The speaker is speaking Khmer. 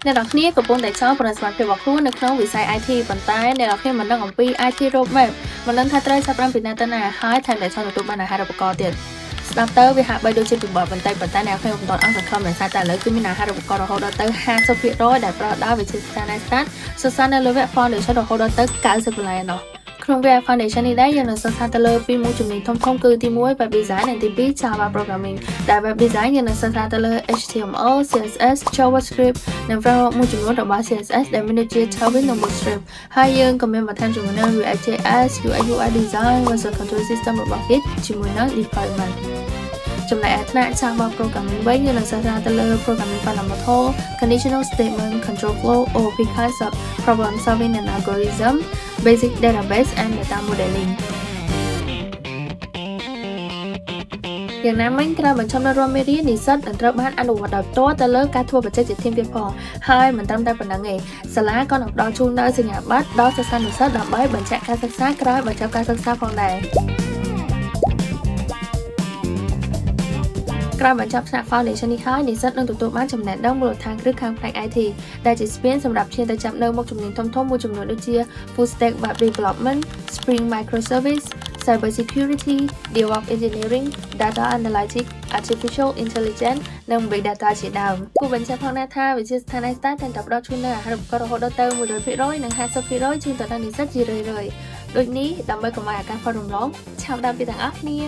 អ្នកនរគ្នាកំពុងតែចង់ប្រសិទ្ធភាពរបស់ខ្លួននៅក្នុងវិស័យ IT ប៉ុន្តែអ្នកនរគ្នាមិនដឹងអំពី IT roadmap មិនដឹងថាត្រូវចាប់ផ្ដើមពីណាទៅណាហើយថែមទាំងចង់ទទួលបានអាហារូបករណ៍ទៀតស្ដាប់ទៅវាហាក់បីដូចជាពិបាកបន្តិចប៉ុន្តែអ្នកនរគ្នាមិនទាន់អស់សង្ឃឹមដោយសារតែឥឡូវគឺមានអាហារូបករណ៍រហូតដល់ទៅ50%ដែលប្រើដោយវិទ្យាសាស្ត្រ Start សិក្សានៅលើវគ្គ Foundation រហូតដល់ទៅ90កន្លែងឯណោះក្នុងវគ្គ Foundation នេះដែរយើងនឹងសិក្សាទៅលើពីមុខជំនាញធំៗគឺទី1 Web Design និងទី2 Java Programming ដែល Web Design យើងនឹងសិក្សាទៅលើ HTML CSS JavaScript និង framework មួយចំនួនរបស់ CSS ដែលមានដូចជា Tailwind និង Bootstrap ហើយយើងក៏មានបន្ថែមជាមួយនឹង React.js UI UX Design Version Control System របស់ Git ជាមួយនឹង Deployment ចំណែកឯថ្នាក់ Java Programming វិញយើងនឹងសិក្សាទៅលើ Programming Fundamental Conditional Statement Control Flow OOP Concept Problem Solving and Algorithm Basic Database and Data Modeling យ៉ាងណាមិញក្រោយបញ្ចប់នៅរាល់មេរៀននិស្សិតនឹងត្រូវបានអនុវត្តដោយផ្ទាល់ទៅលើការធ្វើបច្ចេកវិទ្យាទៀតផងហើយមិនត្រឹមតែប៉ុណ្្នឹងទេសាលាក៏នឹងផ្ដល់ជូននូវសញ្ញាបត្រដល់សិស្សានុសិស្សដើម្បីបញ្ជាក់ការសិក្សាក្រោយបញ្ចប់ការសិក្សាផងដែរក្រោយបញ្ចប់ថ្នាក់ Foundation នេះហើយនិស្សិតនឹងទទួលបានចំណេះដឹងមូលដ្ឋានគ្រឹះខាងផ្នែក IT ដែលជាស្ពានសម្រាប់ឈានទៅចាប់នៅមុខជំនាញធំៗមួយចំនួនដូចជា Full Stack Web Development, Spring Microservice, Cybersecurity, DevOps Engineering, Data Analytics, Artificial Intelligence និង Big Data ជាដើមគូបញ្ជាក់ផងដែរថាវិទ្យាស្ថាន Start តែងតែផ្ដល់ជូននូវអាហារូបករណ៍រហូតដល់ទៅ 100% និង 50% ជូនទៅដល់និស្សិតជារឿយៗដូចនេះដើម្បីកុំឲ្យអាការផលរំលងឆាប់ដល់ពីទាំងអស់គ្នា